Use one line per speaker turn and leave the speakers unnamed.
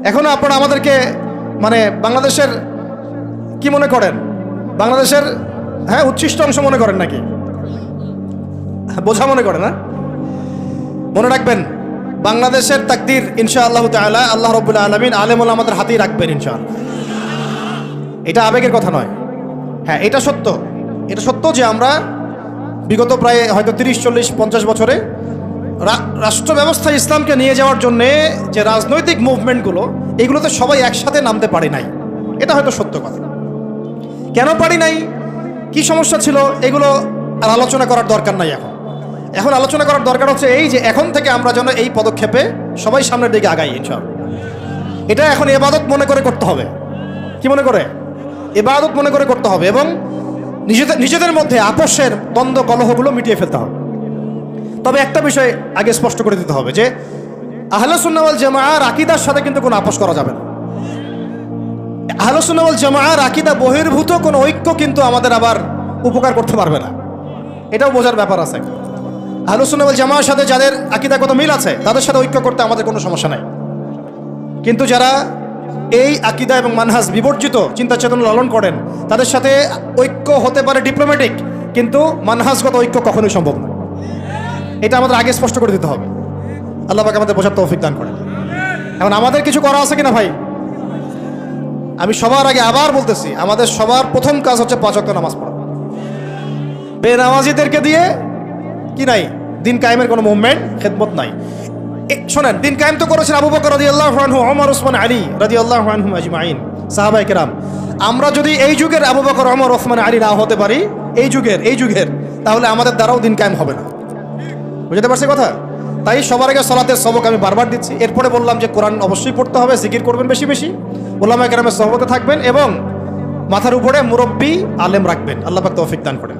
এখনো আপনারা আমাদেরকে মানে বাংলাদেশের কি মনে করেন? বাংলাদেশের উচ্ছিষ্ট অংশ মনে করেন নাকি? বোঝা মনে করেন না? মনে রাখবেন, বাংলাদেশের তাকদীর ইনশাআল্লাহ তাআলা আল্লাহ রাব্বুল আলামিন আলেমুল আমাদের হাতেই রাখবেন ইনশাআল্লাহ। এটা আবেগের কথা নয়। হ্যাঁ, এটা সত্য। এটা সত্য যে আমরা বিগত প্রায় হয়তো 30-40-50 বছরে রাষ্ট্র ব্যবস্থায় ইসলামকে নিয়ে যাওয়ার জন্যে যে রাজনৈতিক মুভমেন্টগুলো, এগুলোতে সবাই একসাথে নামতে পারি নাই। এটা হয়তো সত্য কথা। কেন পারি নাই, কি সমস্যা ছিল, এগুলো আর আলোচনা করার দরকার নাই। এখন আলোচনা করার দরকার হচ্ছে এই যে এখন থেকে আমরা যেন এই পদক্ষেপে সবাই সামনের দিকে আগাই ইনশাআল্লাহ। এটা এখন ইবাদত মনে করে করতে হবে। কি মনে করে? ইবাদত মনে করে করতে হবে এবং নিজেদের মধ্যে আপোষের দ্বন্দ্ব কলহগুলো মিটিয়ে ফেলতে হবে। তবে একটা বিষয় আগে স্পষ্ট করে দিতে হবে যে আহলে সুন্নাহ ওয়াল জামাআর আকীদার সাথে কিন্তু কোনো আপোষ করা যাবে না। আহলে সুন্নাহ ওয়াল জামাআর আকীদা বহির্ভূত কোনো ঐক্য কিন্তু আমাদের আবার উপকার করতে পারবে না। এটাও বোঝার ব্যাপার আছে। আহলে সুন্নাহ ওয়াল জামাআর সাথে যাদের আকীদাগত মিল আছে তাদের সাথে ঐক্য করতে আমাদের কোনো সমস্যা নাই। কিন্তু যারা এই আকীদা এবং মানহাজ বিবর্জিত চিন্তা চেতনা লালন করেন তাদের সাথে ঐক্য হতে পারে ডিপ্লোম্যাটিক, কিন্তু মানহাজগত ঐক্য কখনোই সম্ভব নয়। এটা আমাদের আগে স্পষ্ট করে দিতে হবে। আল্লাহ পাক আমাদের বোঝার তৌফিক দান করেন। এখন আমাদের কিছু করা আছে কিনা ভাই? আমি সবার আগে আবার বলতেছি, আমাদের সবার প্রথম কাজ হচ্ছে 5 ওয়াক্ত নামাজ পড়া। বেনামাজিদেরকে দিয়ে কি নাই, দিন কায়েমের কোনো মুভমেন্ট খেদমত নাই। শোনেন, দিন কায়েম তো করেছেন আবু বকর রাদিয়াল্লাহু আনহু, ওমর, ওসমান, আলী রাদিয়াল্লাহু আনহুম আজমাইন, সাহাবায়ে কেরাম। আমরা যদি এই যুগের আবু বকর, ওমর, ওসমান, আলী না হতে পারি, এই যুগের, তাহলে আমাদের দ্বারাও দিন কায়েম হবে না। বুঝতে পারছি কথা? তাই সবার আগে সালাতের সবক আমি বারবার দিচ্ছি। এরপরে বললাম যে কোরআন অবশ্যই পড়তে হবে, জিকির করবেন বেশি বেশি, উলামায়ে কেরামের সোহবতে থাকবেন এবং মাথার উপরে মুরব্বি আলেম রাখবেন। আল্লাহ পাক তৌফিক দান করেন।